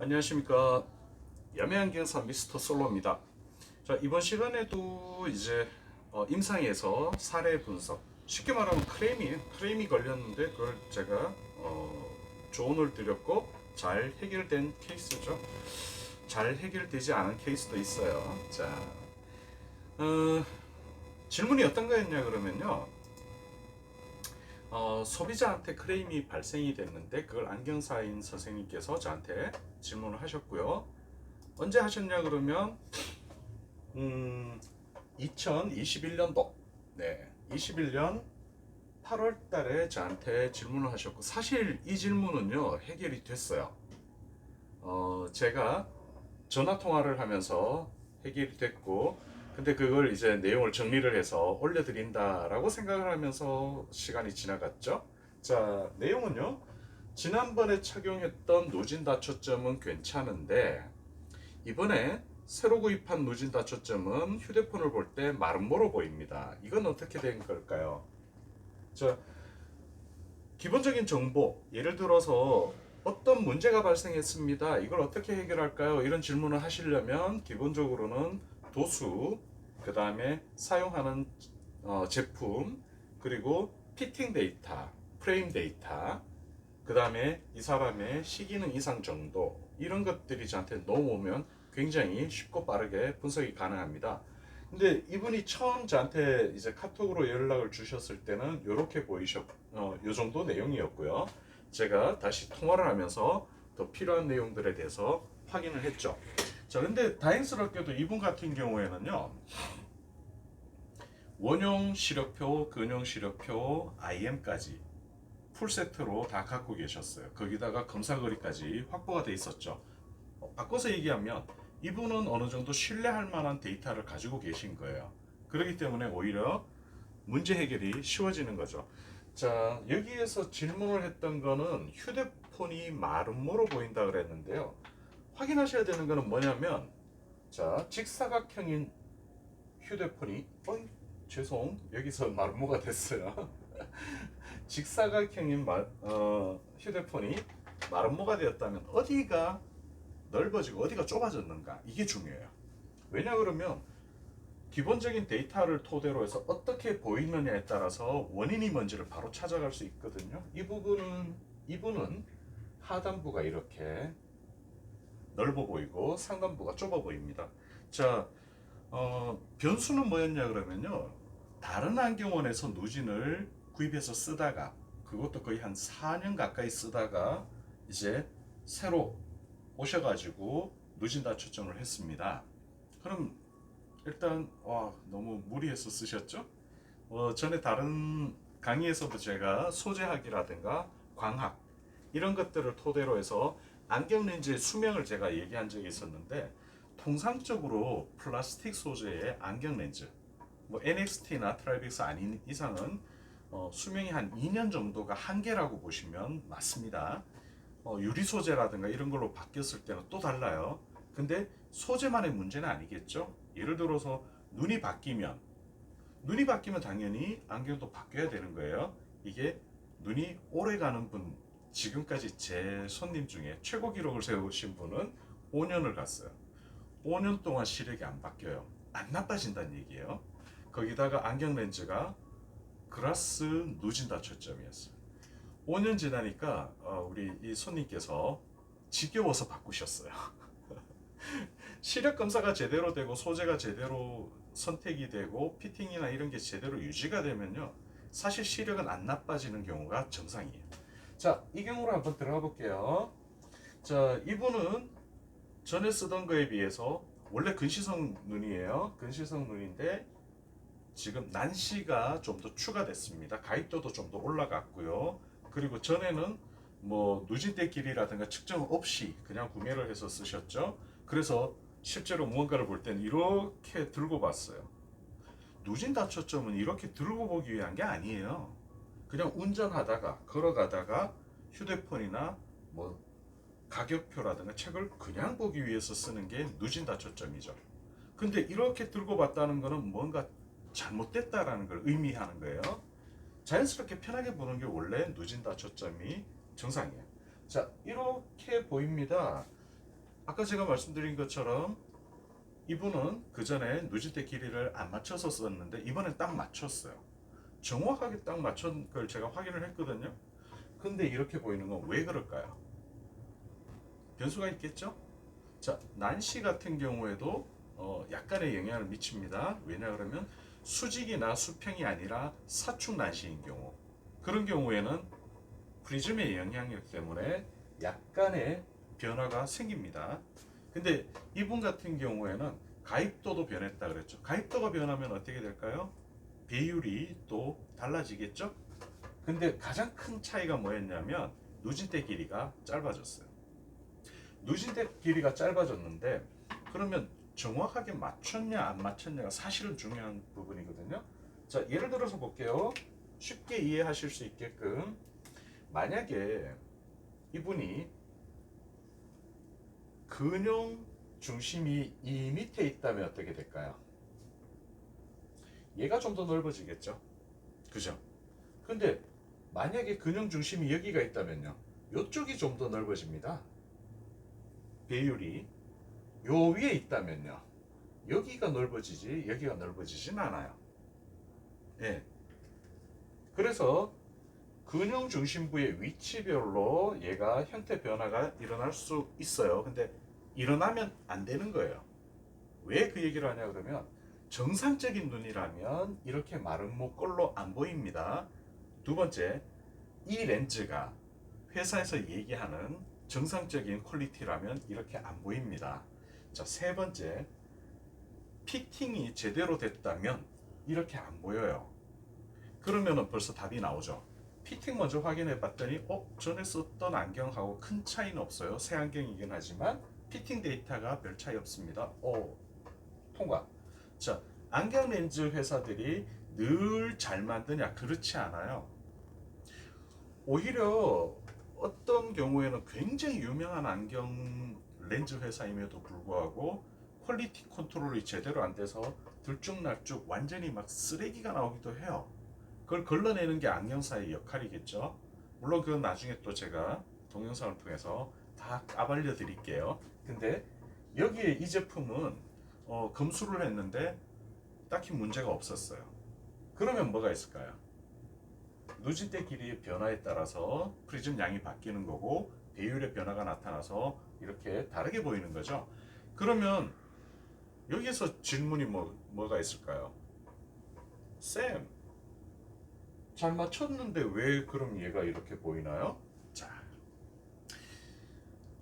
안녕하십니까. 야매안경사 미스터 솔로입니다. 자, 이번 시간에도 이제 임상에서 사례 분석, 쉽게 말하면 클레임이에요. 클레임이 걸렸는데 그걸 제가 조언을 드렸고 잘 해결된 케이스죠. 잘 해결되지 않은 케이스도 있어요. 자, 어, 질문이 어떤 거였냐 그러면요. 소비자한테 클레임이 발생이 됐는데 그걸 안경사인 선생님께서 저한테 질문을 하셨고요. 언제 하셨냐 그러면 2021년도, 네, 21년 8월 달에 저한테 질문을 하셨고, 사실 이 질문은요 해결이 됐어요. 제가 전화 통화를 하면서 해결이 됐고, 근데 그걸 이제 내용을 정리를 해서 올려드린다라고 생각을 하면서 시간이 지나갔죠. 자, 내용은요, 지난번에 착용했던 노진 다초점은 괜찮은데 이번에 새로 구입한 누진 다초점은 휴대폰을 볼 때 마름모로 보입니다. 이건 어떻게 된 걸까요? 자, 기본적인 정보, 예를 들어서 어떤 문제가 발생했습니다. 이걸 어떻게 해결할까요? 이런 질문을 하시려면 기본적으로는 도수, 그 다음에 사용하는 제품, 그리고 피팅 데이터, 프레임 데이터, 그 다음에 이 사람의 시기능 이상 정도, 이런 것들이 저한테 넘어오면 굉장히 쉽고 빠르게 분석이 가능합니다. 근데 이분이 처음 저한테 이제 카톡으로 연락을 주셨을 때는 이렇게 요 정도 내용이었고요. 제가 다시 통화를 하면서 더 필요한 내용들에 대해서 확인을 했죠. 자, 근데 다행스럽게도 이분 같은 경우에는요, 원형 시력표, 근형 시력표, IM까지 풀 세트로 다 갖고 계셨어요. 거기다가 검사거리까지 확보가 돼 있었죠. 바꿔서 얘기하면 이분은 어느 정도 신뢰할 만한 데이터를 가지고 계신 거예요. 그렇기 때문에 오히려 문제 해결이 쉬워지는 거죠. 자, 여기에서 질문을 했던 거는 휴대폰이 마름모로 보인다 그랬는데요. 확인하셔야 되는 거는 뭐냐면, 자, 직사각형인 휴대폰이, 죄송, 여기서 마름모가 됐어요. 직사각형인 휴대폰이 마름모가 되었다면 어디가 넓어지고 어디가 좁아졌는가, 이게 중요해요. 왜냐 그러면 기본적인 데이터를 토대로 해서 어떻게 보이느냐에 따라서 원인이 뭔지를 바로 찾아갈 수 있거든요. 이분은 하단부가 이렇게 넓어 보이고 상단부가 좁아 보입니다. 자, 변수는 뭐였냐 그러면요, 다른 안경원에서 누진을 구입해서 쓰다가, 그것도 거의 한 4년 가까이 쓰다가 이제 새로 오셔가지고 누진다 초점을 했습니다. 그럼 일단 너무 무리해서 쓰셨죠? 전에 다른 강의에서도 제가 소재학이라든가 광학 이런 것들을 토대로 해서 안경 렌즈의 수명을 제가 얘기한 적이 있었는데, 통상적으로 플라스틱 소재의 안경 렌즈, 뭐 NXT나 트라이빅스 아닌 이상은 수명이 한 2년 정도가 한계라고 보시면 맞습니다. 유리 소재라든가 이런 걸로 바뀌었을 때는 또 달라요. 근데 소재만의 문제는 아니겠죠. 예를 들어서 눈이 바뀌면 당연히 안경도 바뀌어야 되는 거예요. 이게 눈이 오래 가는 분, 지금까지 제 손님 중에 최고 기록을 세우신 분은 5년을 갔어요. 5년 동안 시력이 안 바뀌어요. 안 나빠진다는 얘기예요. 거기다가 안경 렌즈가 그라스 누진다 초점이었어요. 5년 지나니까 우리 이 손님께서 지겨워서 바꾸셨어요. 시력 검사가 제대로 되고 소재가 제대로 선택이 되고 피팅이나 이런 게 제대로 유지가 되면요, 사실 시력은 안 나빠지는 경우가 정상이에요. 자, 이 경우로 한번 들어가 볼게요. 자, 이분은 전에 쓰던 거에 비해서 원래 근시성 눈이에요. 근시성 눈인데 지금 난시가 좀 더 추가됐습니다. 가입도도 좀 더 올라갔고요. 그리고 전에는 뭐 누진대 길이라든가 측정 없이 그냥 구매를 해서 쓰셨죠. 그래서 실제로 무언가를 볼 때는 이렇게 들고 봤어요. 누진 다초점은 이렇게 들고 보기 위한 게 아니에요. 그냥 운전하다가 걸어가다가 휴대폰이나 뭐 가격표라든가 책을 그냥 보기 위해서 쓰는 게 누진 다초점이죠. 근데 이렇게 들고 봤다는 거는 뭔가 잘못됐다라는 걸 의미하는 거예요. 자연스럽게 편하게 보는 게 원래 누진 다초점이 정상이에요. 자, 이렇게 보입니다. 아까 제가 말씀드린 것처럼 이분은 그 전에 누지대 길이를 안 맞춰서 썼는데 이번엔 딱 맞췄어요. 정확하게 딱 맞춘 걸 제가 확인을 했거든요. 근데 이렇게 보이는 건 왜 그럴까요? 변수가 있겠죠? 자, 난시 같은 경우에도 약간의 영향을 미칩니다. 왜냐 그러면 수직이나 수평이 아니라 사축 난시인 경우, 그런 경우에는 프리즘의 영향력 때문에 약간의 변화가 생깁니다. 근데 이분 같은 경우에는 가입도도 변했다 그랬죠. 가입도가 변하면 어떻게 될까요? 배율이 또 달라지겠죠? 근데 가장 큰 차이가 뭐였냐면 누진대 길이가 짧아졌어요. 누진대 길이가 짧아졌는데 그러면 정확하게 맞췄냐 안 맞췄냐가 사실은 중요한 부분이거든요. 자, 예를 들어서 볼게요. 쉽게 이해하실 수 있게끔 만약에 이분이 근용 중심이 이 밑에 있다면 어떻게 될까요? 얘가 좀 더 넓어지겠죠. 그죠? 근데 만약에 근용 중심이 여기가 있다면요. 이쪽이 좀 더 넓어집니다. 배율이 요 위에 있다면요. 여기가 넓어지지 여기가 넓어지진 않아요. 예. 그래서 근형 중심부의 위치별로 얘가 형태 변화가 일어날 수 있어요. 근데 일어나면 안 되는 거예요. 왜 그 얘기를 하냐 그러면 정상적인 눈이라면 이렇게 마른 목걸로 안 보입니다. 두 번째, 이 렌즈가 회사에서 얘기하는 정상적인 퀄리티라면 이렇게 안 보입니다. 자, 세 번째, 피팅이 제대로 됐다면 이렇게 안 보여요. 그러면은 벌써 답이 나오죠. 피팅 먼저 확인해 봤더니 전에 썼던 안경하고 큰 차이는 없어요. 새 안경이긴 하지만 피팅 데이터가 별 차이 없습니다. 통과. 자, 안경 렌즈 회사들이 늘 잘 만드냐? 그렇지 않아요. 오히려 어떤 경우에는 굉장히 유명한 안경 렌즈 회사임에도 불구하고 퀄리티 컨트롤이 제대로 안 돼서 들쭉날쭉 완전히 막 쓰레기가 나오기도 해요. 그걸 걸러내는 게 안경사의 역할이겠죠. 물론 그건 나중에 또 제가 동영상을 통해서 다 까발려 드릴게요. 근데 여기에 이 제품은 검수를 했는데 딱히 문제가 없었어요. 그러면 뭐가 있을까요? 누진대 길이의 변화에 따라서 프리즘 양이 바뀌는 거고 배율의 변화가 나타나서 이렇게 다르게 보이는 거죠. 그러면 여기서 질문이 뭐가 있을까요? 쌤, 잘 맞췄는데 왜 그럼 얘가 이렇게 보이나요? 자,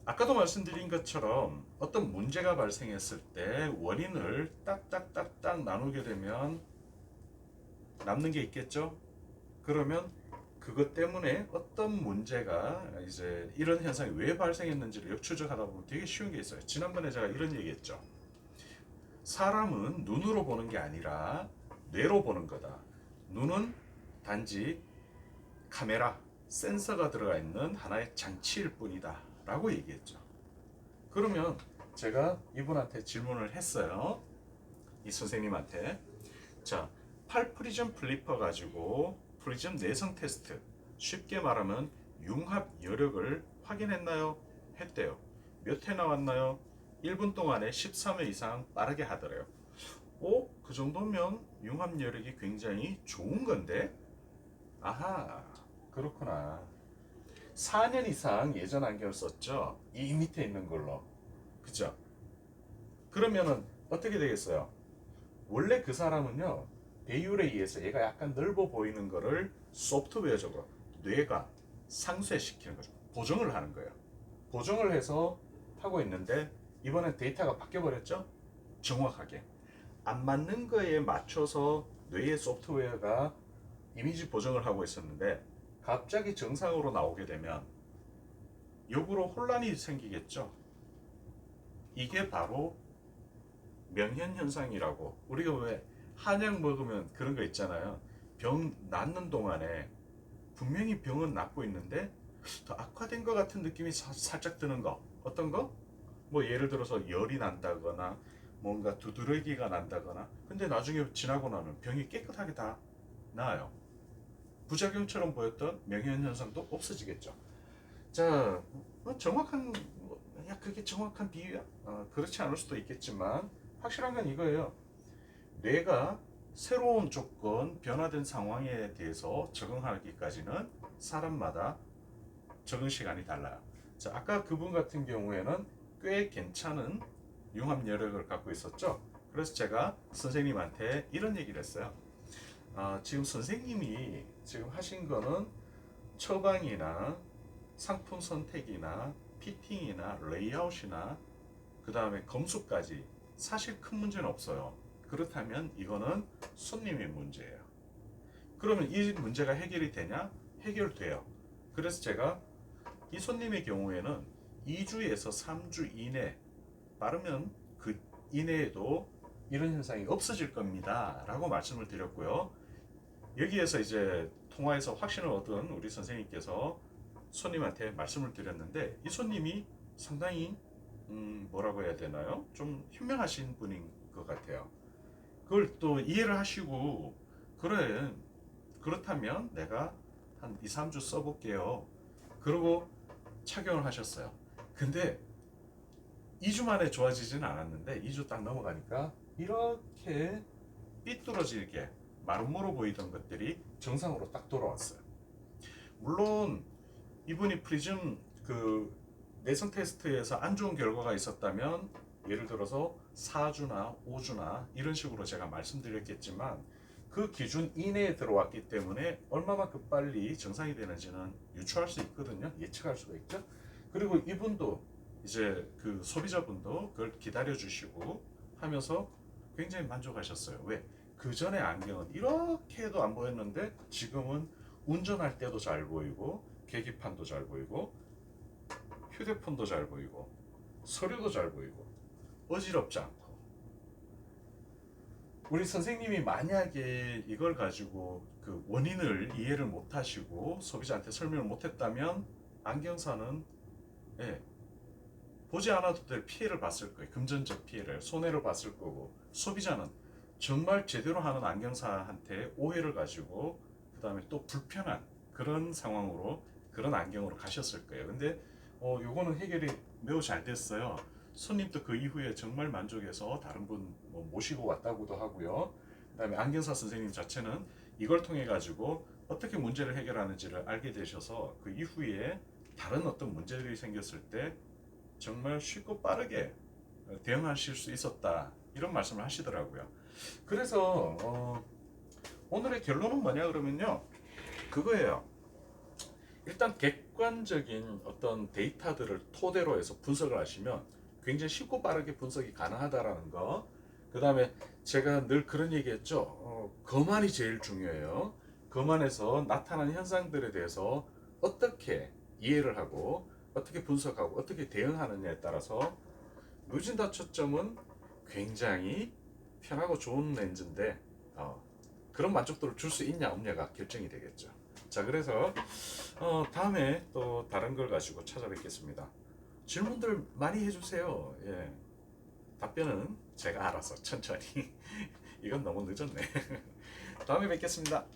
아까도 말씀드린 것처럼 어떤 문제가 발생했을 때 원인을 딱딱딱딱 나누게 되면 남는 게 있겠죠? 그러면 그것 때문에 어떤 문제가 이제 이런 현상이 왜 발생했는지를 역추적하다 보면 되게 쉬운 게 있어요. 지난번에 제가 이런 얘기했죠. 사람은 눈으로 보는 게 아니라 뇌로 보는 거다. 눈은 단지 카메라, 센서가 들어가 있는 하나의 장치일 뿐이다 라고 얘기했죠. 그러면 제가 이분한테 질문을 했어요. 이 선생님한테. 자, 8프리즘 플리퍼 가지고 프리즘 내성 테스트, 쉽게 말하면 융합 여력을 확인했나요? 했대요. 몇 회 나왔나요? 1분 동안에 13회 이상 빠르게 하더래요. 그 정도면 융합 여력이 굉장히 좋은 건데? 아하, 그렇구나. 4년 이상 예전 안경을 썼죠? 이 밑에 있는 걸로. 그죠? 그러면은 어떻게 되겠어요? 원래 그 사람은요, 배율에 의해서 얘가 약간 넓어 보이는 거를 소프트웨어적으로 뇌가 상쇄시키는 거죠. 보정을 하는 거예요. 보정을 해서 하고 있는데 이번엔 데이터가 바뀌어 버렸죠? 정확하게. 안 맞는 거에 맞춰서 뇌의 소프트웨어가 이미지 보정을 하고 있었는데 갑자기 정상으로 나오게 되면 역으로 혼란이 생기겠죠. 이게 바로 명현현상이라고, 우리가 왜 한약 먹으면 그런 거 있잖아요. 병 낫는 동안에 분명히 병은 낫고 있는데 더 악화된 것 같은 느낌이 살짝 드는 거. 어떤 거? 뭐 예를 들어서 열이 난다거나 뭔가 두드러기가 난다거나, 근데 나중에 지나고 나면 병이 깨끗하게 다 나아요. 부작용처럼 보였던 명현현상도 없어지겠죠. 자, 정확한, 그게 정확한 비유야? 그렇지 않을 수도 있겠지만 확실한 건 이거예요. 뇌가 새로운 조건, 변화된 상황에 대해서 적응하기까지는 사람마다 적응 시간이 달라요. 자, 아까 그분 같은 경우에는 꽤 괜찮은 융합 여력을 갖고 있었죠. 그래서 제가 선생님한테 이런 얘기를 했어요. 지금 선생님이 지금 하신 거는 처방이나 상품 선택이나 피팅이나 레이아웃이나 그 다음에 검수까지 사실 큰 문제는 없어요. 그렇다면 이거는 손님의 문제예요. 그러면 이 문제가 해결이 되냐? 해결돼요. 그래서 제가 이 손님의 경우에는 2주에서 3주 이내, 빠르면 그 이내에도 이런 현상이 없어질 겁니다 라고 말씀을 드렸고요. 여기에서 이제 통화에서 확신을 얻은 우리 선생님께서 손님한테 말씀을 드렸는데, 이 손님이 상당히 뭐라고 해야 되나요? 좀 현명하신 분인 것 같아요. 그걸 또 이해를 하시고, 그래, 그렇다면 내가 한 2, 3주 써볼게요. 그러고 착용을 하셨어요. 근데 2주 만에 좋아지지는 않았는데 2주 딱 넘어가니까 이렇게 삐뚤어지게 마름모로 보이던 것들이 정상으로 딱 돌아왔어요. 물론 이분이 프리즘 그 내성 테스트에서 안 좋은 결과가 있었다면 예를 들어서 4주나 5주나 이런 식으로 제가 말씀드렸겠지만, 그 기준 이내에 들어왔기 때문에 얼마만큼 빨리 정상이 되는지는 유추할 수 있거든요. 예측할 수가 있죠. 그리고 이분도 이제 그 소비자분도 그걸 기다려 주시고 하면서 굉장히 만족하셨어요. 왜? 그 전에 안경은 이렇게도 안 보였는데 지금은 운전할 때도 잘 보이고, 계기판도 잘 보이고, 휴대폰도 잘 보이고, 서류도 잘 보이고, 어지럽지 않고. 우리 선생님이 만약에 이걸 가지고 그 원인을 이해를 못 하시고 소비자한테 설명을 못 했다면 안경사는, 예, 보지 않아도 될 피해를 봤을 거예요. 금전적 피해를, 손해를 봤을 거고, 소비자는 정말 제대로 하는 안경사한테 오해를 가지고 그 다음에 또 불편한 그런 상황으로, 그런 안경으로 가셨을 거예요. 근데 요거는 해결이 매우 잘 됐어요. 손님도 그 이후에 정말 만족해서 다른 분 모시고 왔다고도 하고요. 그다음에 안경사 선생님 자체는 이걸 통해 가지고 어떻게 문제를 해결하는지를 알게 되셔서 그 이후에 다른 어떤 문제들이 생겼을 때 정말 쉽고 빠르게 대응하실 수 있었다, 이런 말씀을 하시더라고요. 그래서 오늘의 결론은 뭐냐 그러면요, 그거예요. 일단 객관적인 어떤 데이터들을 토대로 해서 분석을 하시면 굉장히 쉽고 빠르게 분석이 가능하다라는 거. 그 다음에 제가 늘 그런 얘기했죠. 거만이 제일 중요해요. 거만에서 나타나는 현상들에 대해서 어떻게 이해를 하고 어떻게 분석하고 어떻게 대응하느냐에 따라서 무진다 초점은 굉장히 편하고 좋은 렌즈인데 그런 만족도를 줄 수 있냐 없냐가 결정이 되겠죠. 자, 그래서 다음에 또 다른 걸 가지고 찾아뵙겠습니다. 질문들 많이 해주세요. 예. 답변은 제가 알아서 천천히. 이건 너무 늦었네. 다음에 뵙겠습니다.